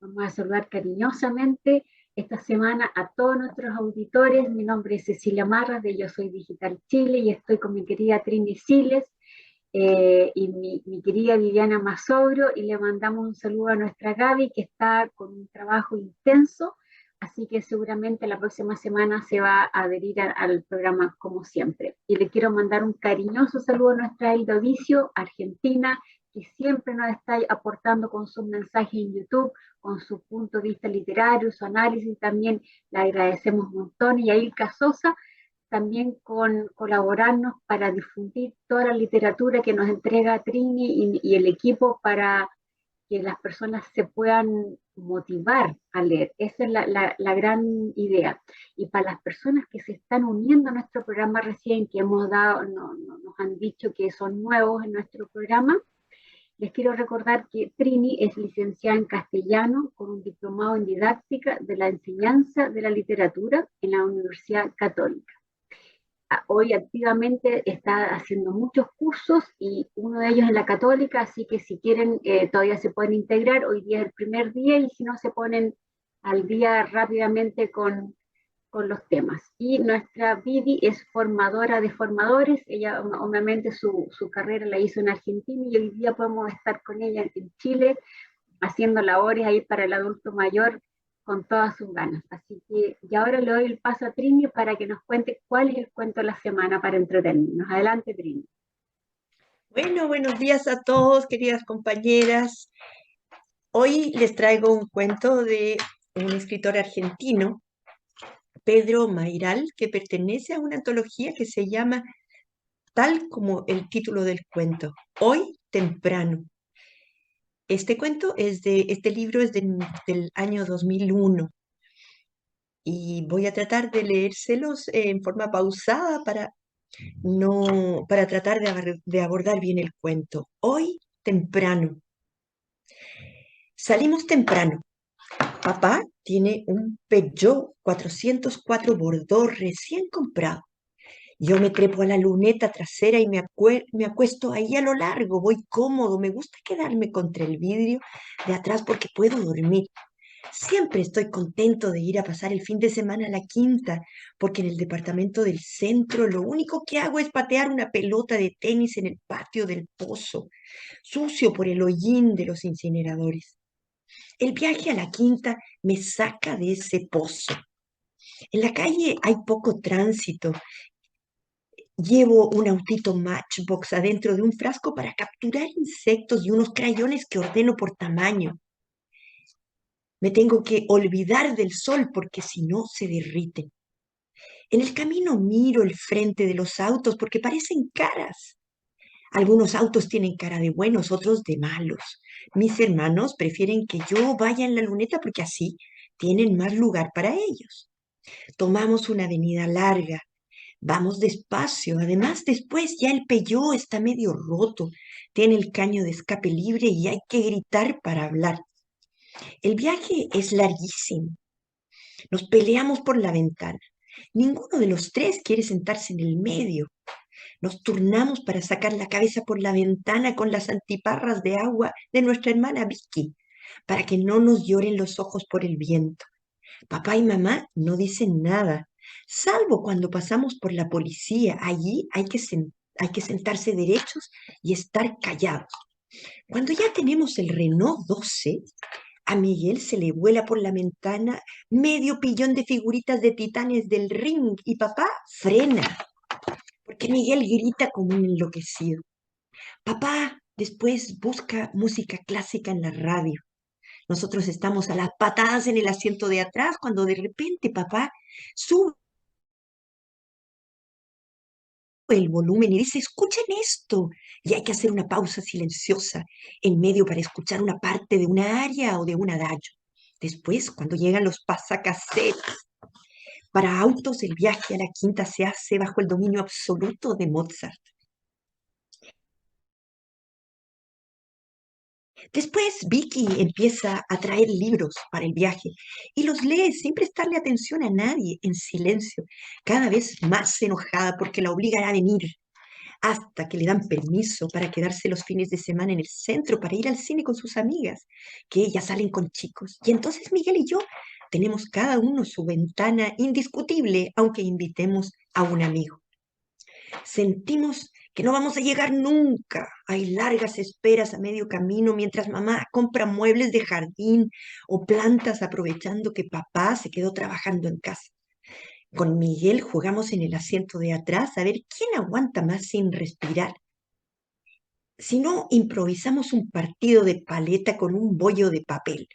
Vamos a saludar cariñosamente esta semana a todos nuestros auditores. Mi nombre es Cecilia Marras de Yo Soy Digital Chile y estoy con mi querida Trini Siles y mi querida Viviana Masobro, y le mandamos un saludo a nuestra Gaby, que está con un trabajo intenso, así que seguramente la próxima semana se va a adherir al programa como siempre. Y le quiero mandar un cariñoso saludo a nuestra Hilda Vicio, Argentina, que siempre nos está aportando con sus mensajes en YouTube, con su punto de vista literario, su análisis también. Le agradecemos un montón. Y a Ilka Sosa, también con colaborarnos para difundir toda la literatura que nos entrega Trini y el equipo, para que las personas se puedan motivar a leer. Esa es la gran idea. Y para las personas que se están uniendo a nuestro programa recién, que hemos dado, nos han dicho que son nuevos en nuestro programa, les quiero recordar que Trini es licenciada en castellano con un diplomado en didáctica de la enseñanza de la literatura en la Universidad Católica. Hoy activamente está haciendo muchos cursos y uno de ellos en la Católica, así que si quieren todavía se pueden integrar. Hoy día es el primer día y si no se ponen al día rápidamente con los temas. Y nuestra Vivi es formadora de formadores. Ella obviamente su carrera la hizo en Argentina y hoy día podemos estar con ella en Chile haciendo labores ahí para el adulto mayor con todas sus ganas. Así que y ahora le doy el paso a Trini para que nos cuente cuál es el cuento de la semana para entretenernos. Adelante, Trini. Bueno, buenos días a todos, queridas compañeras. Hoy les traigo un cuento de un escritor argentino, Pedro Mairal, que pertenece a una antología que se llama, tal como el título del cuento, Hoy temprano. Este libro es del año 2001 y voy a tratar de leérselos en forma pausada para tratar de abordar bien el cuento. Hoy temprano. Salimos temprano. Papá tiene un Peugeot 404 Bordeaux recién comprado. Yo me trepo a la luneta trasera y me acuesto ahí a lo largo. Voy cómodo. Me gusta quedarme contra el vidrio de atrás porque puedo dormir. Siempre estoy contento de ir a pasar el fin de semana a la quinta, porque en el departamento del centro lo único que hago es patear una pelota de tenis en el patio del pozo, sucio por el hollín de los incineradores. El viaje a la quinta me saca de ese pozo. En la calle hay poco tránsito. Llevo un autito Matchbox adentro de un frasco para capturar insectos y unos crayones que ordeno por tamaño. Me tengo que olvidar del sol porque si no se derriten. En el camino miro el frente de los autos porque parecen caras. Algunos autos tienen cara de buenos, otros de malos. Mis hermanos prefieren que yo vaya en la luneta porque así tienen más lugar para ellos. Tomamos una avenida larga. Vamos despacio. Además, después ya el Peugeot está medio roto. Tiene el caño de escape libre y hay que gritar para hablar. El viaje es larguísimo. Nos peleamos por la ventana. Ninguno de los tres quiere sentarse en el medio. Nos turnamos para sacar la cabeza por la ventana con las antiparras de agua de nuestra hermana Vicky, para que no nos lloren los ojos por el viento. Papá y mamá no dicen nada, salvo cuando pasamos por la policía. Allí hay que sentarse derechos y estar callados. Cuando ya tenemos el Renault 12, a Miguel se le vuela por la ventana medio pillón de figuritas de titanes del ring y papá frena, porque Miguel grita como un enloquecido. Papá después busca música clásica en la radio. Nosotros estamos a las patadas en el asiento de atrás cuando de repente papá sube el volumen y dice, escuchen esto. Y hay que hacer una pausa silenciosa en medio para escuchar una parte de una aria o de un adagio. Después, cuando llegan los pasacassettes, para autos el viaje a la quinta se hace bajo el dominio absoluto de Mozart. Después Vicky empieza a traer libros para el viaje y los lee sin prestarle atención a nadie, en silencio, cada vez más enojada porque la obligan a venir. hasta que le dan permiso para quedarse los fines de semana en el centro para ir al cine con sus amigas, que ellas salen con chicos. Y entonces Miguel y yo tenemos cada uno su ventana indiscutible, aunque invitemos a un amigo. Sentimos que no vamos a llegar nunca. Hay largas esperas a medio camino mientras mamá compra muebles de jardín o plantas aprovechando que papá se quedó trabajando en casa. Con Miguel jugamos en el asiento de atrás a ver quién aguanta más sin respirar. Si no, improvisamos un partido de paleta con un bollo de papel.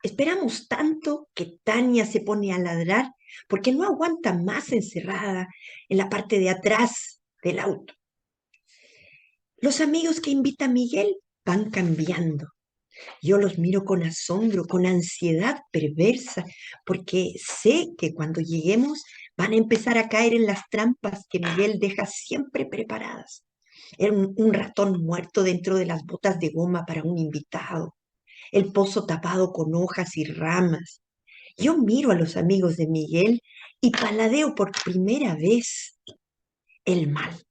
Esperamos tanto que Tania se pone a ladrar porque no aguanta más encerrada en la parte de atrás del auto. Los amigos que invita Miguel van cambiando. Yo los miro con asombro, con ansiedad perversa, porque sé que cuando lleguemos van a empezar a caer en las trampas que Miguel deja siempre preparadas. Era un ratón muerto dentro de las botas de goma para un invitado, el pozo tapado con hojas y ramas. Yo miro a los amigos de Miguel y paladeo por primera vez el mal.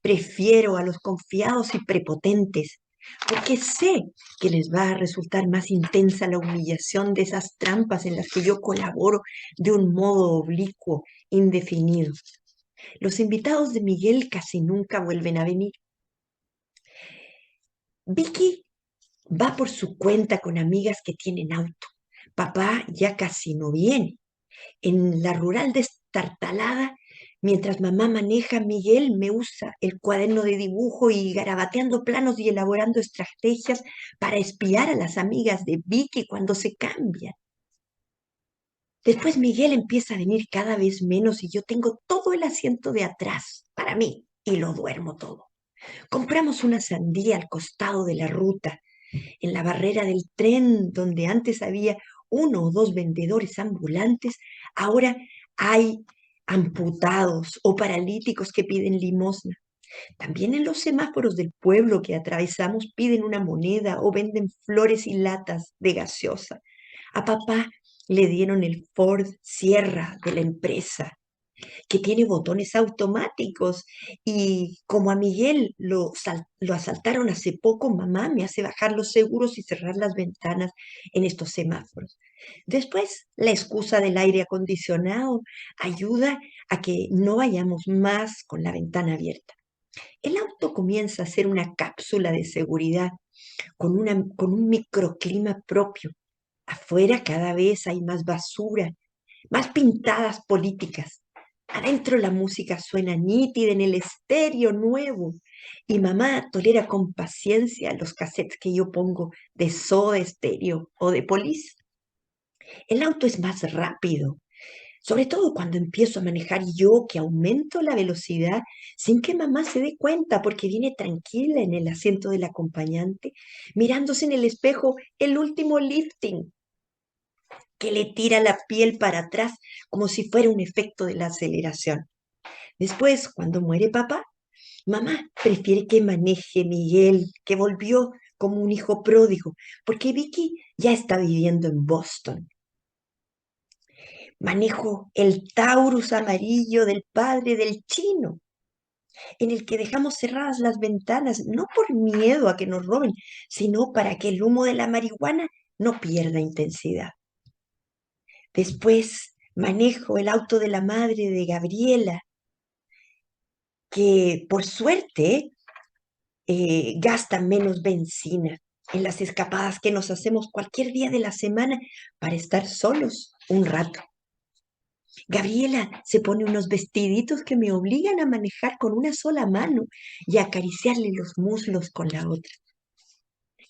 Prefiero a los confiados y prepotentes, porque sé que les va a resultar más intensa la humillación de esas trampas en las que yo colaboro de un modo oblicuo, indefinido. Los invitados de Miguel casi nunca vuelven a venir. Vicky va por su cuenta con amigas que tienen auto. Papá ya casi no viene. En la rural destartalada, mientras mamá maneja, Miguel me usa el cuaderno de dibujo y garabateando planos y elaborando estrategias para espiar a las amigas de Vicky cuando se cambian. Después Miguel empieza a venir cada vez menos y yo tengo todo el asiento de atrás para mí y lo duermo todo. Compramos una sandía al costado de la ruta, en la barrera del tren donde antes había uno o dos vendedores ambulantes, ahora hay amputados o paralíticos que piden limosna. También en los semáforos del pueblo que atravesamos piden una moneda o venden flores y latas de gaseosa. A papá le dieron el Ford Sierra de la empresa, que tiene botones automáticos y como a Miguel lo asaltaron hace poco, mamá me hace bajar los seguros y cerrar las ventanas en estos semáforos. Después, la excusa del aire acondicionado ayuda a que no vayamos más con la ventana abierta. El auto comienza a ser una cápsula de seguridad con un microclima propio. Afuera cada vez hay más basura, más pintadas políticas. Adentro la música suena nítida en el estéreo nuevo y mamá tolera con paciencia los cassettes que yo pongo de Soda Stereo o de Police. El auto es más rápido, sobre todo cuando empiezo a manejar yo, que aumento la velocidad sin que mamá se dé cuenta porque viene tranquila en el asiento del acompañante, mirándose en el espejo el último lifting que le tira la piel para atrás como si fuera un efecto de la aceleración. Después, cuando muere papá, mamá prefiere que maneje Miguel, que volvió como un hijo pródigo, porque Vicky ya está viviendo en Boston. Manejo el Taurus amarillo del padre del chino, en el que dejamos cerradas las ventanas, no por miedo a que nos roben, sino para que el humo de la marihuana no pierda intensidad. Después manejo el auto de la madre de Gabriela, que por suerte gasta menos benzina en las escapadas que nos hacemos cualquier día de la semana para estar solos un rato. Gabriela se pone unos vestiditos que me obligan a manejar con una sola mano y a acariciarle los muslos con la otra.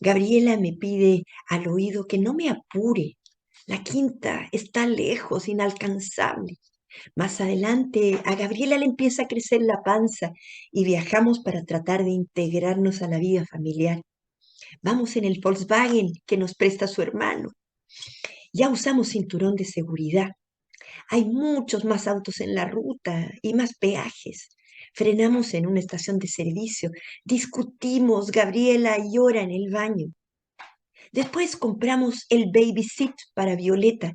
Gabriela me pide al oído que no me apure. La quinta está lejos, inalcanzable. Más adelante, a Gabriela le empieza a crecer la panza y viajamos para tratar de integrarnos a la vida familiar. Vamos en el Volkswagen que nos presta su hermano. Ya usamos cinturón de seguridad. Hay muchos más autos en la ruta y más peajes. Frenamos en una estación de servicio. Discutimos, Gabriela llora en el baño. Después compramos el baby seat para Violeta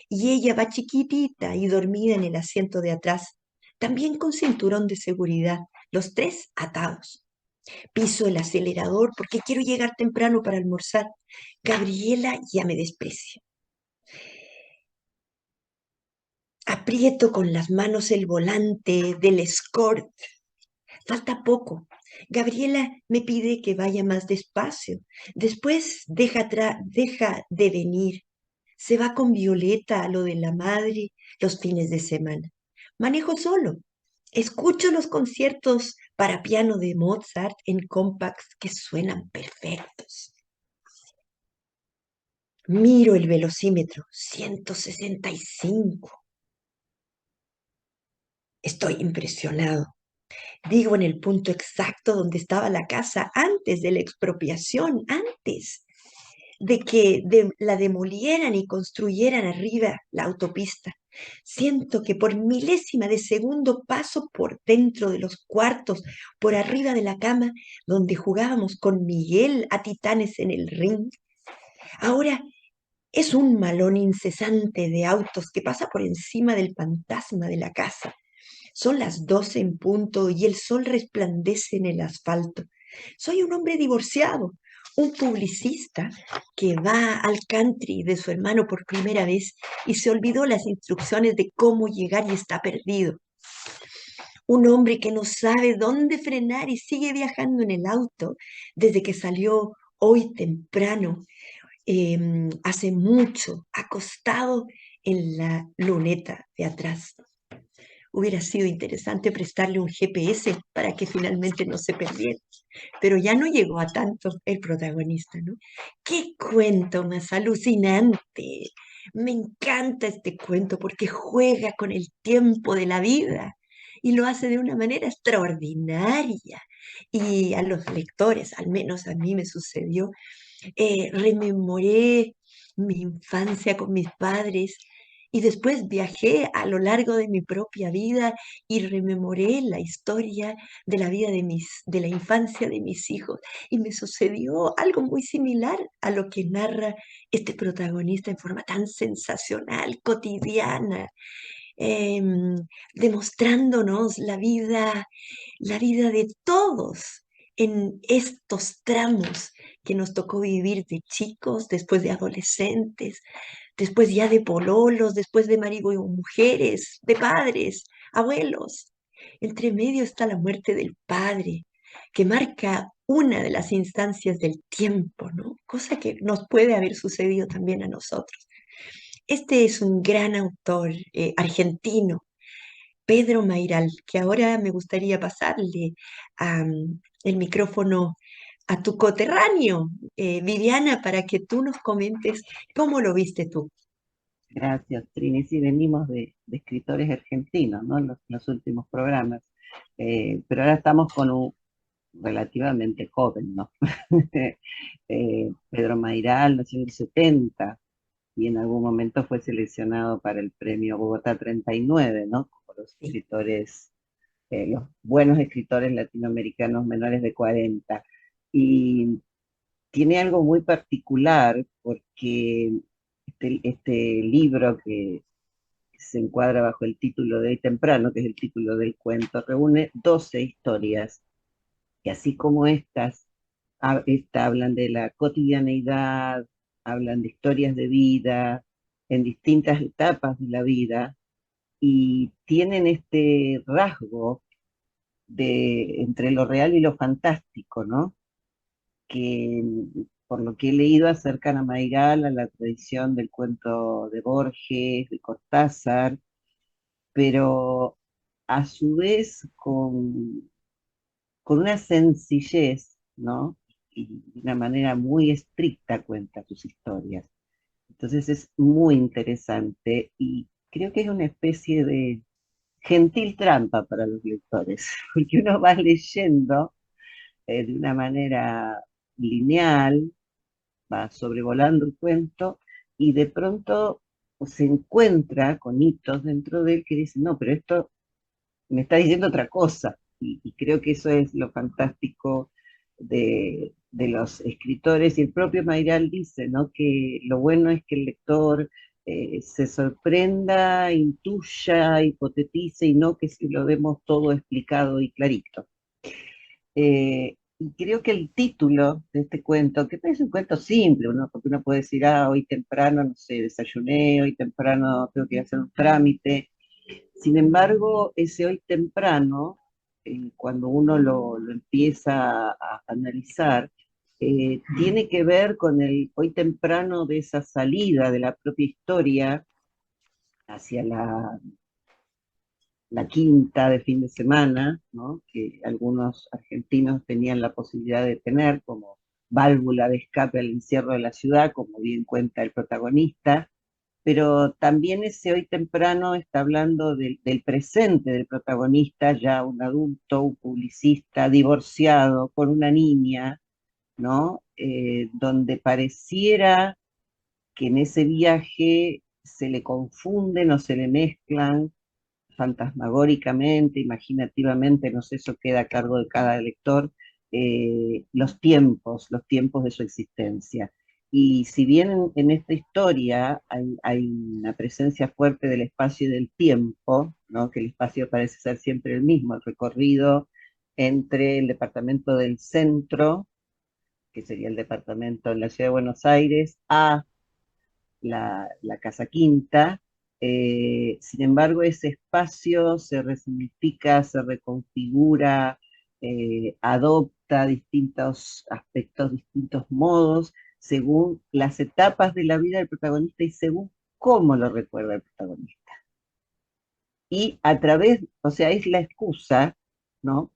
y ella va chiquitita y dormida en el asiento de atrás, también con cinturón de seguridad, los tres atados. Piso el acelerador porque quiero llegar temprano para almorzar. Gabriela ya me desprecia. Aprieto con las manos el volante del Escort. Falta poco. Gabriela me pide que vaya más despacio. Después deja de venir. Se va con Violeta a lo de la madre los fines de semana. Manejo solo. Escucho los conciertos para piano de Mozart en compacts que suenan perfectos. Miro el velocímetro, 165. Estoy impresionado. Digo en el punto exacto donde estaba la casa antes de la expropiación, antes de que la demolieran y construyeran arriba la autopista. Siento que por milésima de segundo paso por dentro de los cuartos, por arriba de la cama, donde jugábamos con Miguel a titanes en el ring. Ahora es un malón incesante de autos que pasa por encima del fantasma de la casa. Son las 12 en punto y el sol resplandece en el asfalto. Soy un hombre divorciado, un publicista que va al country de su hermano por primera vez y se olvidó las instrucciones de cómo llegar y está perdido. Un hombre que no sabe dónde frenar y sigue viajando en el auto desde que salió hoy temprano, hace mucho, acostado en la luneta de atrás. Hubiera sido interesante prestarle un GPS para que finalmente no se perdiera. Pero ya no llegó a tanto el protagonista, ¿no? ¡Qué cuento más alucinante! Me encanta este cuento porque juega con el tiempo de la vida y lo hace de una manera extraordinaria. Y a los lectores, al menos a mí me sucedió, rememoré mi infancia con mis padres y después viajé a lo largo de mi propia vida y rememoré la historia de la vida de la infancia de mis hijos. Y me sucedió algo muy similar a lo que narra este protagonista en forma tan sensacional, cotidiana, em, demostrándonos la vida de todos en estos tramos que nos tocó vivir de chicos, después de adolescentes, después ya de pololos, después de marido y mujeres, de padres, abuelos. Entre medio está la muerte del padre, que marca una de las instancias del tiempo, ¿no? Cosa que nos puede haber sucedido también a nosotros. Este es un gran autor argentino, Pedro Mairal, que ahora me gustaría pasarle el micrófono a tu coterráneo, Viviana, para que tú nos comentes cómo lo viste tú. Gracias, Trini. Sí, venimos de escritores argentinos, ¿no? Los últimos programas. Pero ahora estamos con un relativamente joven, ¿no? Pedro Mairal nació en el 70 y en algún momento fue seleccionado para el premio Bogotá 39, ¿no? Como los Sí, escritores, los buenos escritores latinoamericanos menores de 40. Y tiene algo muy particular porque este libro que se encuadra bajo el título de Hoy Temprano, que es el título del cuento, reúne 12 historias, que así como hablan de la cotidianeidad, hablan de historias de vida, en distintas etapas de la vida, y tienen este rasgo entre lo real y lo fantástico, ¿no? Que por lo que he leído acercan a Maigal a la tradición del cuento de Borges, de Cortázar, pero a su vez con una sencillez, ¿no? Y de una manera muy estricta cuenta sus historias. Entonces es muy interesante y creo que es una especie de gentil trampa para los lectores, porque uno va leyendo de una manera lineal, va sobrevolando el cuento y de pronto se encuentra con hitos dentro de él que dicen, no, pero esto me está diciendo otra cosa. Y creo que eso es lo fantástico de los escritores. Y el propio Mayral dice, ¿no? Que lo bueno es que el lector se sorprenda, intuya, hipotetice y no que se lo demos todo explicado y clarito. Y creo que el título de este cuento, que es un cuento simple, ¿no? Porque uno puede decir, ah, hoy temprano, no sé, desayuné, hoy temprano tengo que ir a hacer un trámite. Sin embargo, ese hoy temprano, cuando uno lo empieza a analizar, tiene que ver con el hoy temprano de esa salida de la propia historia hacia la quinta de fin de semana, ¿no? Que algunos argentinos tenían la posibilidad de tener como válvula de escape al encierro de la ciudad, como bien cuenta el protagonista, pero también ese hoy temprano está hablando del presente del protagonista, ya un adulto, un publicista, divorciado, con una niña, ¿no? Donde pareciera que en ese viaje se le confunden o se le mezclan fantasmagóricamente, imaginativamente, no sé, eso queda a cargo de cada lector, los tiempos de su existencia. Y si bien en esta historia hay una presencia fuerte del espacio y del tiempo, ¿no? Que el espacio parece ser siempre el mismo, el recorrido entre el departamento del centro, que sería el departamento en la ciudad de Buenos Aires, a la Casa Quinta. Sin embargo, ese espacio se resignifica, se reconfigura, adopta distintos aspectos, distintos modos, según las etapas de la vida del protagonista y según cómo lo recuerda el protagonista. Y a través, o sea, es la excusa, ¿no?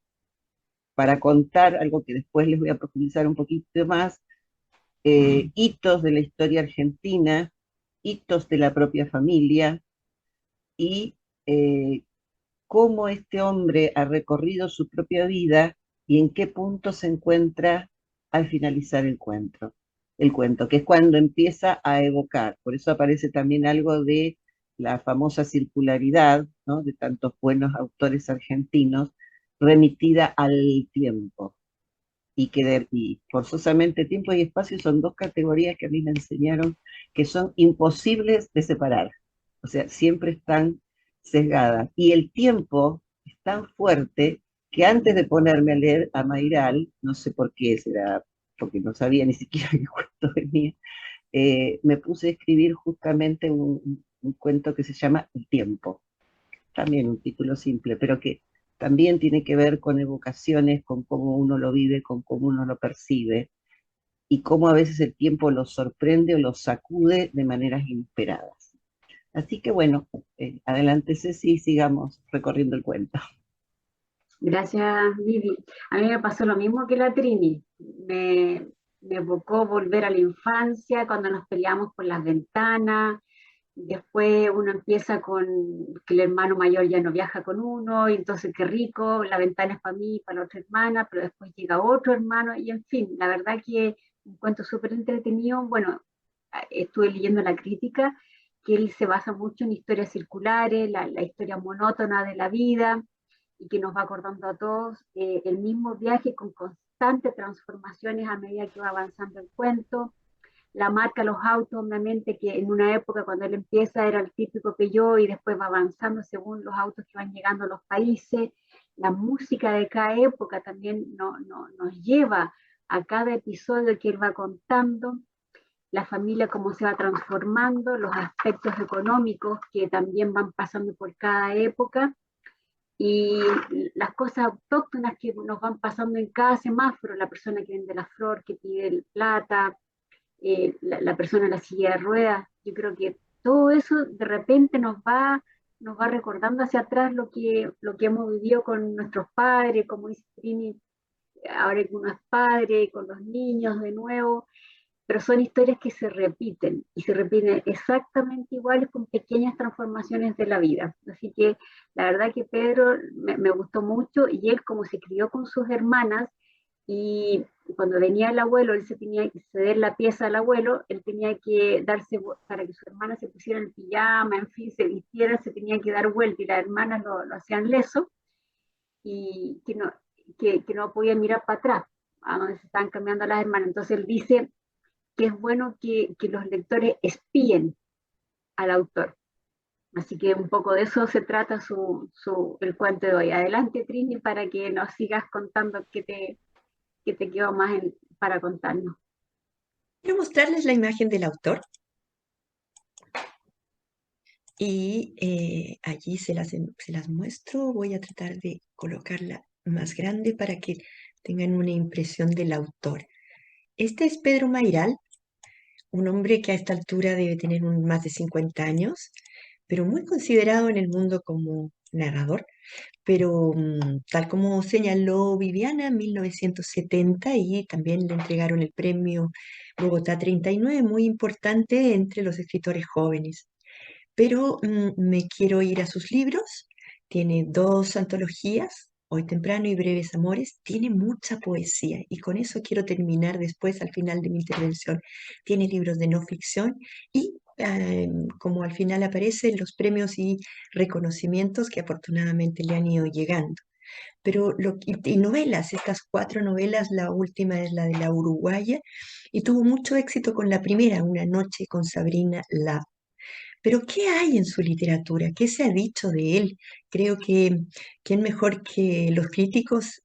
Para contar algo que después les voy a profundizar un poquito más, hitos de la historia argentina, hitos de la propia familia y eh, cómo este hombre ha recorrido su propia vida y en qué punto se encuentra al finalizar el cuento, que es cuando empieza a evocar. Por eso aparece también algo de la famosa circularidad, ¿no? De tantos buenos autores argentinos, remitida al tiempo y forzosamente tiempo y espacio son dos categorías que a mí me enseñaron que son imposibles de separar. O sea, siempre están sesgadas. Y el tiempo es tan fuerte que antes de ponerme a leer a Mairal, no sé por qué, será porque no sabía ni siquiera qué cuento venía, me puse a escribir justamente un cuento que se llama El tiempo, también un título simple, pero que también tiene que ver con evocaciones, con cómo uno lo vive, con cómo uno lo percibe, y cómo a veces el tiempo los sorprende o los sacude de maneras inesperadas. Así que bueno, adelante Ceci, sigamos recorriendo el cuento. Gracias, Vivi. A mí me pasó lo mismo que la Trini. Me evocó volver a la infancia, cuando nos peleamos por las ventanas. Después uno empieza con que el hermano mayor ya no viaja con uno, y entonces qué rico, la ventana es para mí, para la otra hermana, pero después llega otro hermano, y en fin, la verdad que un cuento súper entretenido. Bueno, estuve leyendo la crítica, que él se basa mucho en historias circulares, la historia monótona de la vida, y que nos va acordando a todos el mismo viaje con constantes transformaciones a medida que va avanzando el cuento. La marca, los autos, obviamente, que en una época cuando él empieza era el típico Peugeot y después va avanzando según los autos que van llegando a los países. La música de cada época también nos lleva a cada episodio que él va contando. La familia cómo se va transformando, los aspectos económicos que también van pasando por cada época y las cosas autóctonas que nos van pasando en cada semáforo, la persona que vende la flor, que pide el plata, la persona en la silla de ruedas. Yo creo que todo eso de repente nos va recordando hacia atrás lo que hemos vivido con nuestros padres, como dice Trini, ahora con unos padres, con los niños de nuevo, pero son historias que se repiten y se repiten exactamente iguales con pequeñas transformaciones de la vida. Así que la verdad que Pedro me gustó mucho y él como se crió con sus hermanas y cuando venía el abuelo, él se tenía que ceder la pieza al abuelo, él tenía que darse, para que su hermana se pusiera el pijama, en fin, se vistiera, se tenía que dar vuelta y las hermanas lo hacían leso y que no podían mirar para atrás, a donde se estaban cambiando las hermanas. Entonces él dice que es bueno que los lectores espíen al autor, Así que un poco de eso se trata el cuento de hoy. Adelante, Trini, para que nos sigas contando qué te quedó más para contarnos. Quiero mostrarles la imagen del autor y allí se las muestro. Voy a tratar de colocarla más grande para que tengan una impresión del autor. Este es Pedro Mairal, un hombre que a esta altura debe tener más de 50 años, pero muy considerado en el mundo como narrador. Pero tal como señaló Viviana, en 1970, y también le entregaron el premio Bogotá 39, muy importante entre los escritores jóvenes. Pero me quiero ir a sus libros. Tiene dos antologías, Hoy temprano y Breves Amores. Tiene mucha poesía y con eso quiero terminar después al final de mi intervención. Tiene libros de no ficción y como al final aparecen los premios y reconocimientos que afortunadamente le han ido llegando. Pero y novelas, estas 4 novelas, la última es la de la uruguaya y tuvo mucho éxito con la primera, Una noche con Sabrina La. Pero ¿qué hay en su literatura? ¿Qué se ha dicho de él? Creo que quién mejor que los críticos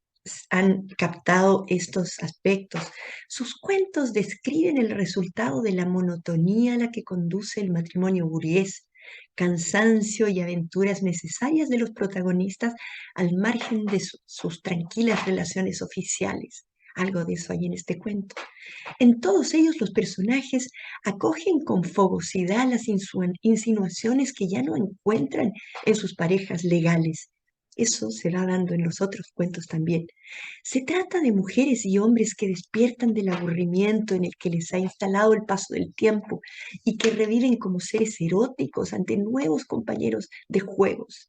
han captado estos aspectos. Sus cuentos describen el resultado de la monotonía a la que conduce el matrimonio burgués, cansancio y aventuras necesarias de los protagonistas al margen de sus tranquilas relaciones oficiales. Algo de eso hay en este cuento. En todos ellos los personajes acogen con fogosidad las insinuaciones que ya no encuentran en sus parejas legales. Eso se va dando en los otros cuentos también. Se trata de mujeres y hombres que despiertan del aburrimiento en el que les ha instalado el paso del tiempo y que reviven como seres eróticos ante nuevos compañeros de juegos.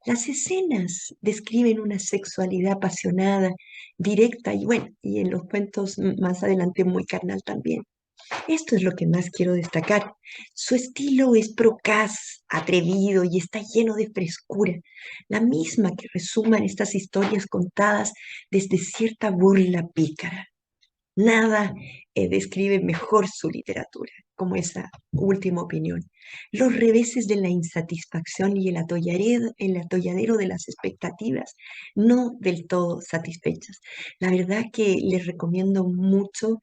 Las escenas describen una sexualidad apasionada, directa y bueno, y en los cuentos más adelante muy carnal también. Esto es lo que más quiero destacar. Su estilo es procaz, atrevido y está lleno de frescura, la misma que resuman estas historias contadas desde cierta burla pícara. Nada describe mejor su literatura, como esa última opinión. Los reveses de la insatisfacción y el atolladero de las expectativas, no del todo satisfechas. La verdad que les recomiendo mucho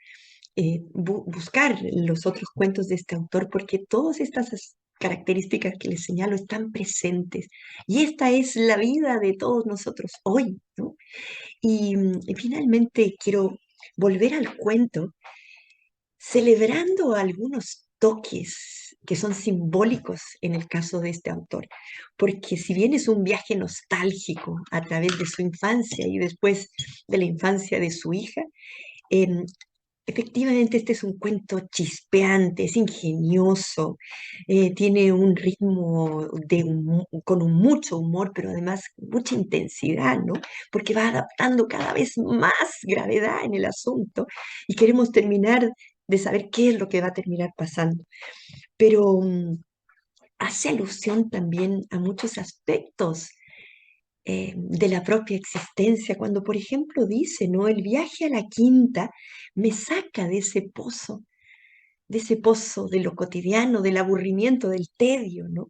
buscar los otros cuentos de este autor porque todas estas características que les señalo están presentes. Y esta es la vida de todos nosotros hoy, ¿no? Y finalmente quiero volver al cuento celebrando algunos toques que son simbólicos en el caso de este autor, porque si bien es un viaje nostálgico a través de su infancia y después de la infancia de su hija, em, efectivamente, este es un cuento chispeante, es ingenioso, tiene un ritmo con mucho humor, pero además mucha intensidad, ¿no? Porque va adaptando cada vez más gravedad en el asunto y queremos terminar de saber qué es lo que va a terminar pasando. Pero hace alusión también a muchos aspectos de la propia existencia, cuando por ejemplo dice, ¿no? El viaje a la quinta me saca de ese pozo de lo cotidiano, del aburrimiento, del tedio, ¿no?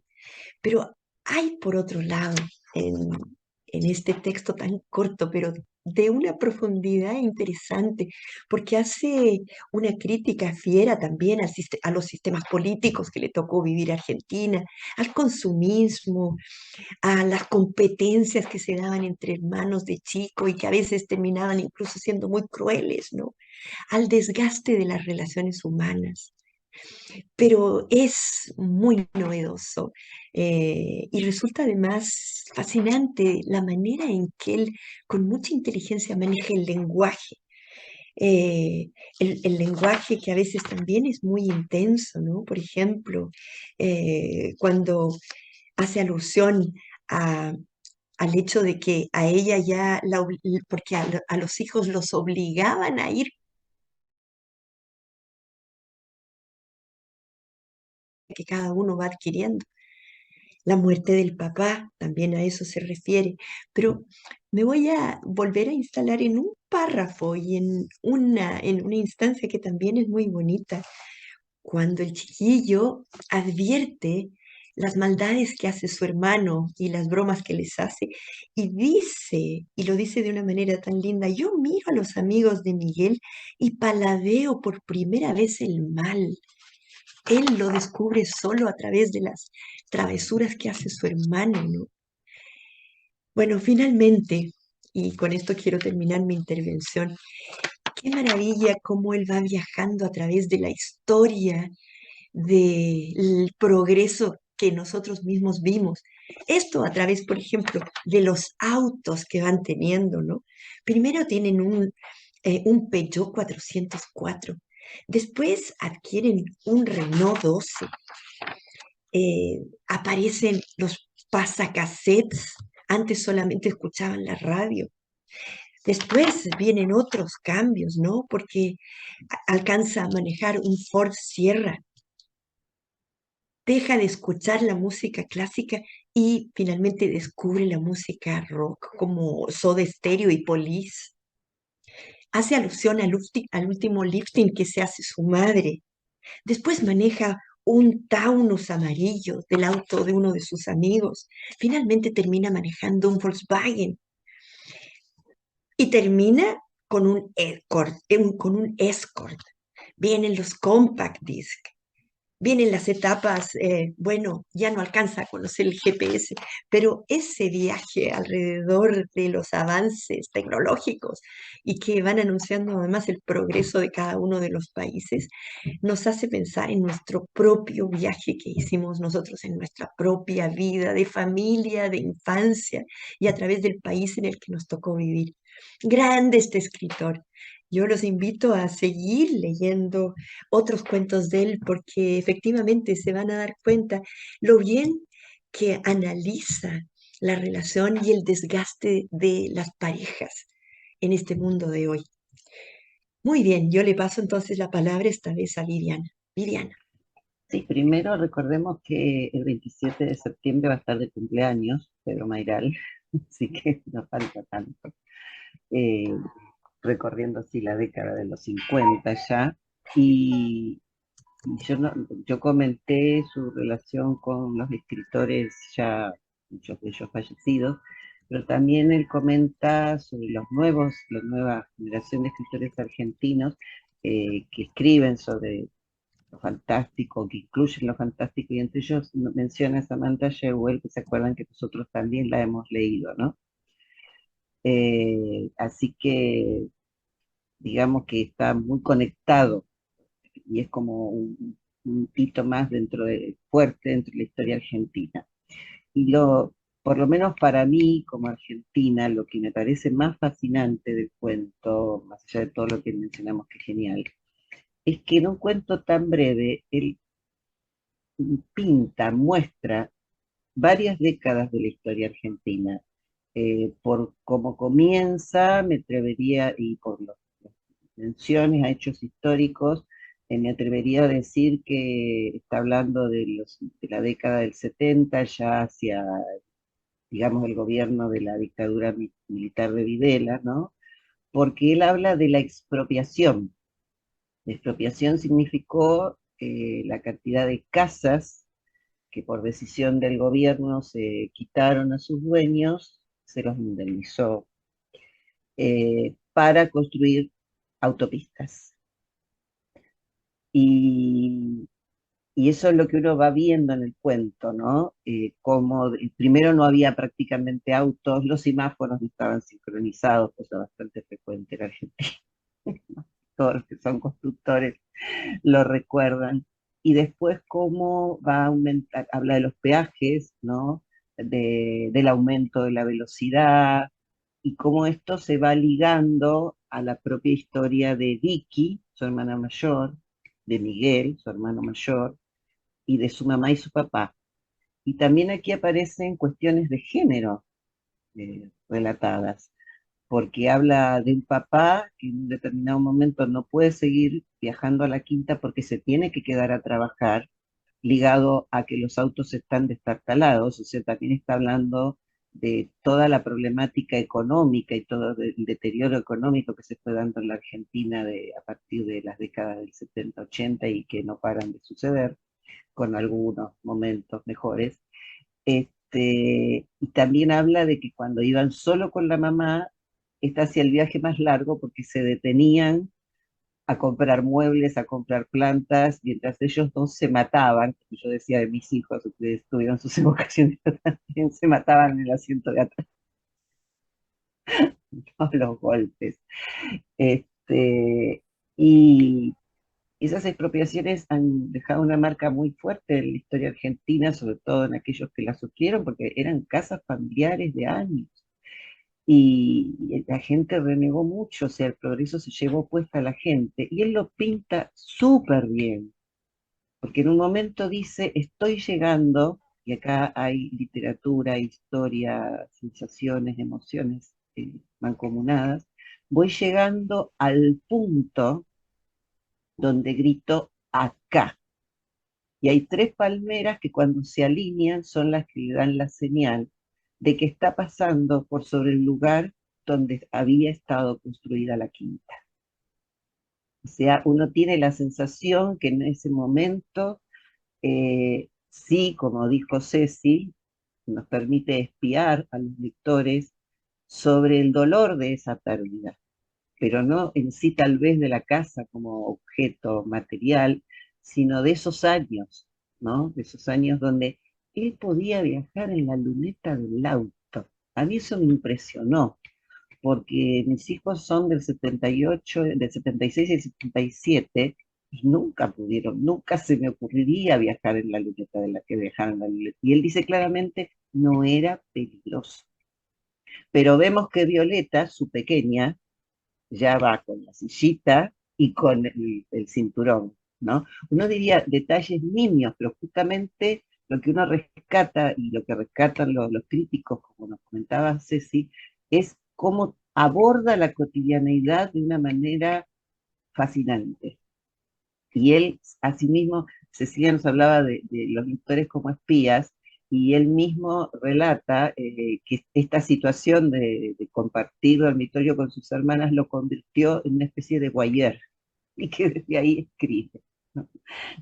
Pero hay por otro lado en, en este texto tan corto, pero de una profundidad interesante, porque hace una crítica fiera también a los sistemas políticos que le tocó vivir a Argentina, al consumismo, a las competencias que se daban entre hermanos de chico y que a veces terminaban incluso siendo muy crueles, ¿no? Al desgaste de las relaciones humanas. Pero es muy novedoso y resulta además fascinante la manera en que él con mucha inteligencia maneja el lenguaje. El lenguaje que a veces también es muy intenso, ¿no? Por ejemplo, cuando hace alusión a, al hecho de que a ella ya, porque a los hijos los obligaban a ir, que cada uno va adquiriendo. La muerte del papá, también a eso se refiere, pero me voy a volver a instalar en un párrafo y en una instancia que también es muy bonita, cuando el chiquillo advierte las maldades que hace su hermano y las bromas que les hace, y dice, y lo dice de una manera tan linda, yo miro a los amigos de Miguel y paladeo por primera vez el mal. Él lo descubre solo a través de las travesuras que hace su hermano, ¿no? Bueno, finalmente, y con esto quiero terminar mi intervención, qué maravilla cómo él va viajando a través de la historia, del progreso que nosotros mismos vimos. Esto a través, por ejemplo, de los autos que van teniendo, ¿no? Primero tienen un Peugeot 404, después adquieren un Renault 12, aparecen los pasacassettes, antes solamente escuchaban la radio. Después vienen otros cambios, ¿no? Porque alcanza a manejar un Ford Sierra, deja de escuchar la música clásica y finalmente descubre la música rock como Soda Stereo y Police. Hace alusión al último lifting que se hace su madre. Después maneja un Taunus amarillo del auto de uno de sus amigos. Finalmente termina manejando un Volkswagen y termina con un Escort. Vienen los compact disc. Vienen las etapas, bueno, ya no alcanza a conocer el GPS, pero ese viaje alrededor de los avances tecnológicos y que van anunciando además el progreso de cada uno de los países, nos hace pensar en nuestro propio viaje que hicimos nosotros en nuestra propia vida de familia, de infancia y a través del país en el que nos tocó vivir. Grande este escritor. Yo los invito a seguir leyendo otros cuentos de él porque efectivamente se van a dar cuenta lo bien que analiza la relación y el desgaste de las parejas en este mundo de hoy. Muy bien, yo le paso entonces la palabra esta vez a Viviana. Viviana. Sí, primero recordemos que el 27 de septiembre va a estar de cumpleaños Pedro Mairal, así que no falta tanto. Eh, Recorriendo así la década de los 50 ya, y yo, yo comenté su relación con los escritores ya, muchos de ellos fallecidos, pero también él comenta sobre la nueva generación de escritores argentinos que escriben sobre lo fantástico, que incluyen lo fantástico, y entre ellos menciona a Samantha Sherwell, que se acuerdan que nosotros también la hemos leído, ¿no? Así que digamos que está muy conectado y es como un hito más fuerte dentro de la historia argentina. Y por lo menos para mí, como argentina, lo que me parece más fascinante del cuento, más allá de todo lo que mencionamos que es genial, es que en un cuento tan breve, él pinta, muestra varias décadas de la historia argentina. Por cómo comienza, me atrevería, y por las menciones a hechos históricos, me atrevería a decir que está hablando de la década del 70, ya hacia, digamos, el gobierno de la dictadura militar de Videla, ¿no? Porque él habla de la expropiación. La expropiación significó la cantidad de casas que por decisión del gobierno se quitaron a sus dueños, se los indemnizó para construir autopistas. Y, y eso es lo que uno va viendo en el cuento, ¿no? Como primero no había prácticamente autos, los semáforos no estaban sincronizados, cosa bastante frecuente en Argentina. Todos los que son constructores lo recuerdan. Y después cómo va a aumentar, habla de los peajes, ¿no? Del aumento de la velocidad y cómo esto se va ligando a la propia historia de Vicky, su hermana mayor, de Miguel, su hermano mayor, y de su mamá y su papá. Y también aquí aparecen cuestiones de género relatadas, porque habla de un papá que en un determinado momento no puede seguir viajando a la quinta porque se tiene que quedar a trabajar, ligado a que los autos están destartalados, o sea, también está hablando de toda la problemática económica y todo el deterioro económico que se fue dando en la Argentina a partir de las décadas del 70-80 y que no paran de suceder. con algunos momentos mejores. Y también habla de que cuando iban solo con la mamá, esta hacía el viaje más largo porque se detenían a comprar muebles, a comprar plantas, mientras ellos dos se mataban. Yo decía de mis hijos, ustedes tuvieron sus evocaciones, también se mataban en el asiento de atrás, con los golpes. Este, y esas expropiaciones han dejado una marca muy fuerte en la historia argentina, sobre todo en aquellos que la sufrieron, porque eran casas familiares de años. Y la gente renegó mucho, o sea, el progreso se llevó puesta a la gente, y él lo pinta súper bien, porque en un momento dice, estoy llegando, y acá hay literatura, historia, sensaciones, emociones mancomunadas, voy llegando al punto donde grito acá. Y hay tres palmeras que cuando se alinean son las que le dan la señal de que está pasando por sobre el lugar donde había estado construida la quinta. O sea, uno tiene la sensación que en ese momento, sí, como dijo Ceci, nos permite espiar a los lectores sobre el dolor de esa pérdida, pero no en sí tal vez de la casa como objeto material, sino de esos años, ¿no? De esos años donde él podía viajar en la luneta del auto. A mí eso me impresionó, porque mis hijos son del 78, del 76 y el 77, y nunca pudieron, nunca se me ocurriría viajar en la luneta de la que viajaron en la luneta. Y él dice claramente, no era peligroso. Pero vemos que Violeta, su pequeña, ya va con la sillita y con el cinturón, ¿no? Uno diría detalles niños, pero justamente lo que uno rescata y lo que rescatan los críticos, como nos comentaba Ceci, es cómo aborda la cotidianeidad de una manera fascinante. Y él, asimismo, Cecilia nos hablaba de los lectores como espías, y él mismo relata que esta situación de compartir dormitorio con sus hermanas lo convirtió en una especie de voyeur, y que desde ahí escribe, ¿no?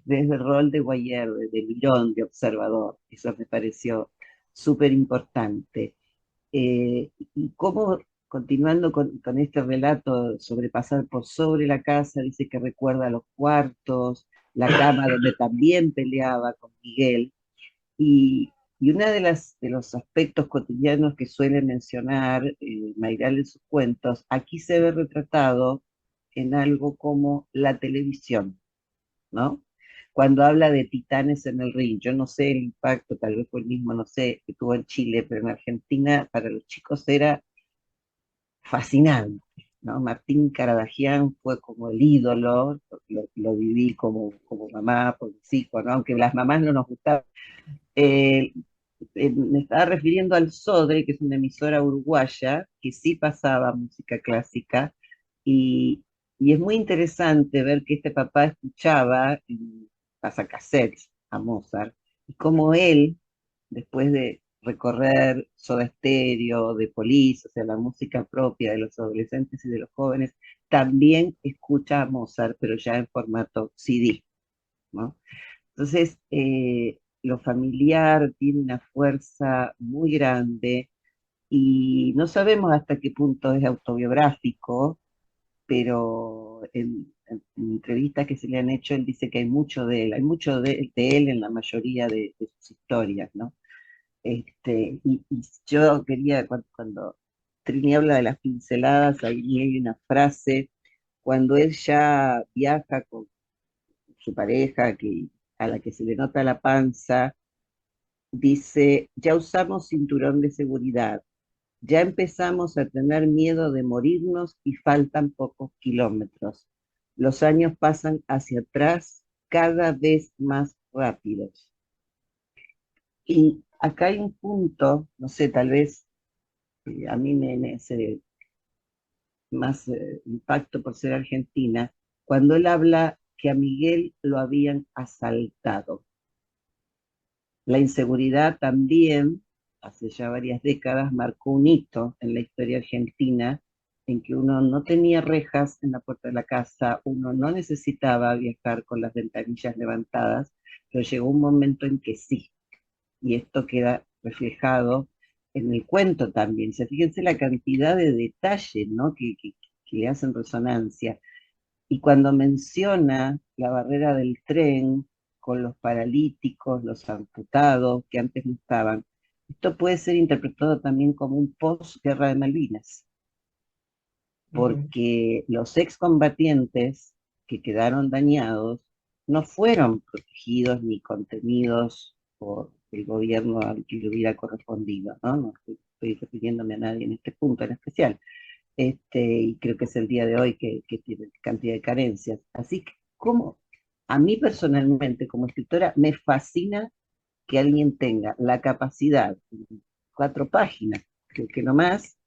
Desde el rol de voyeur, de mirón, de observador. Eso me pareció súper importante. Y cómo, continuando con este relato sobre pasar por sobre la casa, dice que recuerda los cuartos, la cama donde también peleaba con Miguel, y uno de los aspectos cotidianos que suele mencionar Mayral en sus cuentos, aquí se ve retratado en algo como la televisión, ¿no? Cuando habla de titanes en el ring, yo no sé el impacto, tal vez fue el mismo, no sé, que tuvo en Chile, pero en Argentina para los chicos era fascinante, ¿no? Martín Caradagian fue como el ídolo, lo viví como mamá, por mis hijos, ¿no? Aunque las mamás no nos gustaban. Eh, Me estaba refiriendo al Sodre, que es una emisora uruguaya, que sí pasaba música clásica, y, y es muy interesante ver que este papá escuchaba en pasacassettes a Mozart, y cómo él, después de recorrer Soda Stereo, de Police, o sea, la música propia de los adolescentes y de los jóvenes, también escucha a Mozart, pero ya en formato CD, ¿no? Entonces, lo familiar tiene una fuerza muy grande, y no sabemos hasta qué punto es autobiográfico, pero en entrevistas que se le han hecho, él dice que hay mucho de él, hay mucho de él en la mayoría de sus historias, ¿no? Y yo quería, cuando Trini habla de las pinceladas, ahí hay una frase, cuando él ya viaja con su pareja, a la que se le nota la panza, dice, ya usamos cinturón de seguridad, ya empezamos a tener miedo de morirnos y faltan pocos kilómetros. Los años pasan hacia atrás cada vez más rápidos. Y acá hay un punto, no sé, tal vez a mí me hace más impacto por ser argentina, cuando él habla que a Miguel lo habían asaltado. La inseguridad también, hace ya varias décadas, marcó un hito en la historia argentina, en que uno no tenía rejas en la puerta de la casa, uno no necesitaba viajar con las ventanillas levantadas, pero llegó un momento en que sí, y esto queda reflejado en el cuento también. O sea, fíjense la cantidad de detalles, ¿no? que le hacen resonancia. Y cuando menciona la barrera del tren con los paralíticos, los amputados, que antes no estaban, esto puede ser interpretado también como un post-guerra de Malvinas, Ujú. porque los excombatientes que quedaron dañados no fueron protegidos ni contenidos por el gobierno al que le hubiera correspondido, ¿no? No estoy refiriéndome a nadie en este punto en especial, y creo que es el día de hoy que tiene cantidad de carencias. Así que, como a mí personalmente, como escritora, me fascina que alguien tenga la capacidad, en 4 páginas, creo que no más,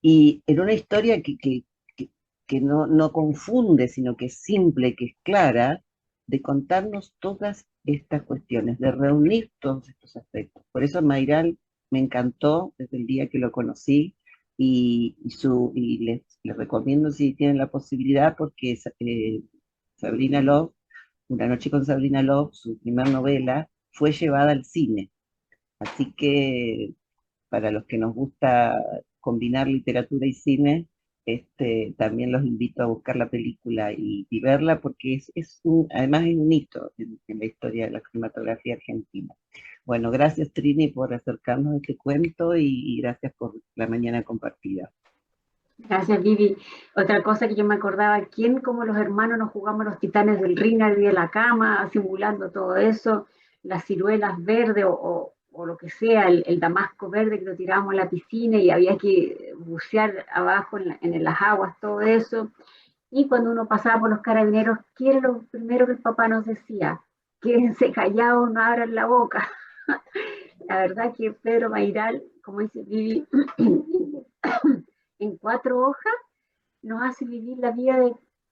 y en una historia que- que no confunde, sino que es simple, que es clara, de contarnos todas estas cuestiones, de reunir todos estos aspectos. Por eso Mayral me encantó desde el día que lo conocí y les recomiendo si tienen la posibilidad, porque Sabrina Love, Una noche con Sabrina Love, su primera novela, fue llevada al cine. Así que para los que nos gusta combinar literatura y cine, también los invito a buscar la película y verla porque además es un hito en la historia de la cinematografía argentina. Bueno, gracias Trini por acercarnos a este cuento y gracias por la mañana compartida. Gracias, Vivi. Otra cosa que yo me acordaba, ¿quién como los hermanos nos jugamos los titanes del ring al día de la cama, simulando todo eso, las ciruelas verdes o lo que sea, el damasco verde que lo tirábamos a la piscina y había que bucear abajo en las aguas, todo eso? Y cuando uno pasaba por los carabineros, ¿qué era lo primero que el papá nos decía? Quédense callados, no abran la boca. La verdad que Pedro Mairal, como dice Vivi, en 4 hojas nos hace vivir la vida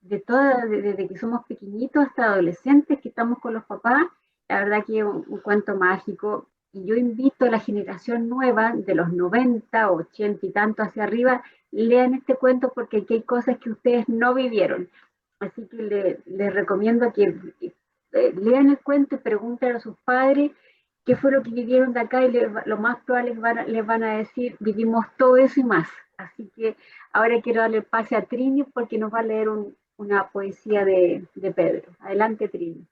de toda, desde que somos pequeñitos hasta adolescentes, que estamos con los papás. La verdad que es un cuento mágico. Y yo invito a la generación nueva, de los 90, 80 y tanto hacia arriba, lean este cuento porque aquí hay cosas que ustedes no vivieron. Así que les recomiendo que lean el cuento y pregunten a sus padres qué fue lo que vivieron de acá y lo más probable es que les van a decir, vivimos todo eso y más. Así que ahora quiero darle el pase a Trini porque nos va a leer una poesía de Pedro. Adelante, Trini.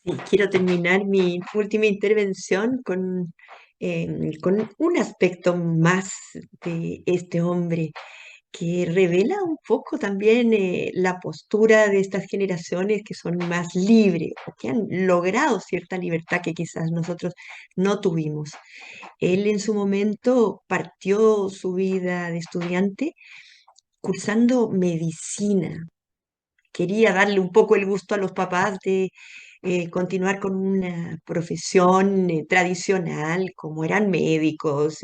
Sí, quiero terminar mi última intervención con un aspecto más de este hombre que revela un poco también la postura de estas generaciones que son más libres o que han logrado cierta libertad que quizás nosotros no tuvimos. Él en su momento partió su vida de estudiante cursando medicina. Quería darle un poco el gusto a los papás de continuar con una profesión tradicional, como eran médicos,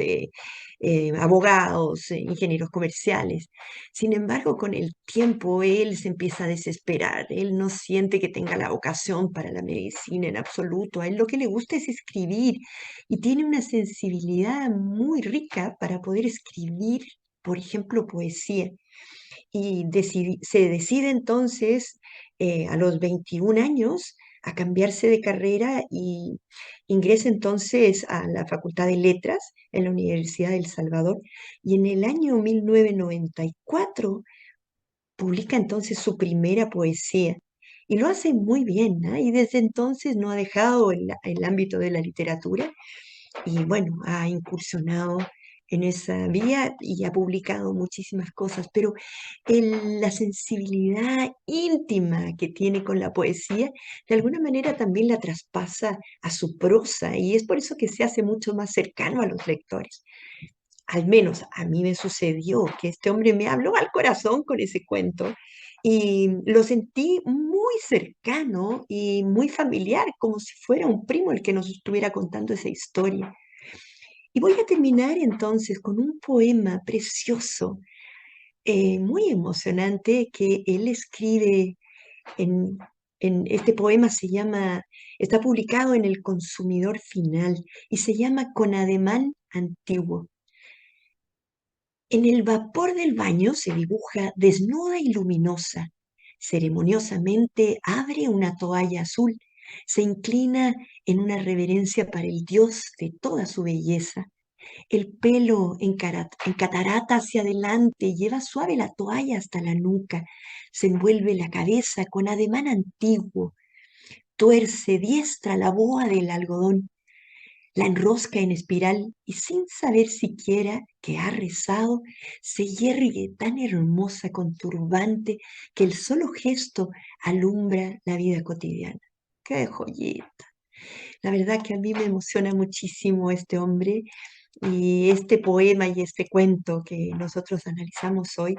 abogados, ingenieros comerciales. Sin embargo, con el tiempo él se empieza a desesperar. Él no siente que tenga la vocación para la medicina en absoluto. A él lo que le gusta es escribir y tiene una sensibilidad muy rica para poder escribir, por ejemplo, poesía y se decide entonces a los 21 años a cambiarse de carrera y ingresa entonces a la Facultad de Letras en la Universidad de El Salvador y en el año 1994 publica entonces su primera poesía. Y lo hace muy bien, ¿ah? Y desde entonces no ha dejado el ámbito de la literatura y bueno, ha incursionado en esa vía y ha publicado muchísimas cosas, pero la sensibilidad íntima que tiene con la poesía, de alguna manera también la traspasa a su prosa y es por eso que se hace mucho más cercano a los lectores. Al menos a mí me sucedió que este hombre me habló al corazón con ese cuento y lo sentí muy cercano y muy familiar, como si fuera un primo el que nos estuviera contando esa historia. Y voy a terminar entonces con un poema precioso, muy emocionante, que él escribe en, este poema está publicado en El Consumidor Final y se llama Con ademán antiguo. En el vapor del baño se dibuja desnuda y luminosa. Ceremoniosamente abre una toalla azul Se inclina en una reverencia para el Dios de toda su belleza. El pelo en catarata hacia adelante, lleva suave la toalla hasta la nuca, se envuelve la cabeza con ademán antiguo, tuerce diestra la boa del algodón, la enrosca en espiral y sin saber siquiera que ha rezado, se yergue tan hermosa con turbante que el solo gesto alumbra la vida cotidiana. ¡Qué joyita! La verdad que a mí me emociona muchísimo este hombre y este poema y este cuento que nosotros analizamos hoy.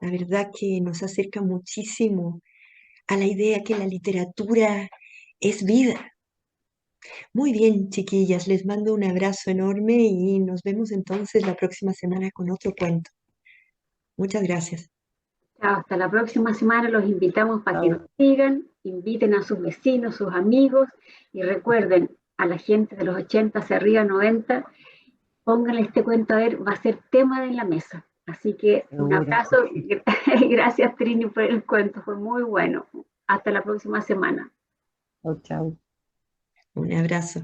La verdad que nos acerca muchísimo a la idea que la literatura es vida. Muy bien, chiquillas, les mando un abrazo enorme y nos vemos entonces la próxima semana con otro cuento. Muchas gracias. Chao, hasta la próxima semana. Los invitamos para que nos Chao. sigan, inviten a sus vecinos, sus amigos y recuerden a la gente de los 80 hacia arriba, 90, pónganle este cuento a ver, va a ser tema de la mesa. Así que un Seguro. abrazo. Gracias, Trini, por el cuento, fue muy bueno. Hasta la próxima semana. Chao, chao. Un abrazo.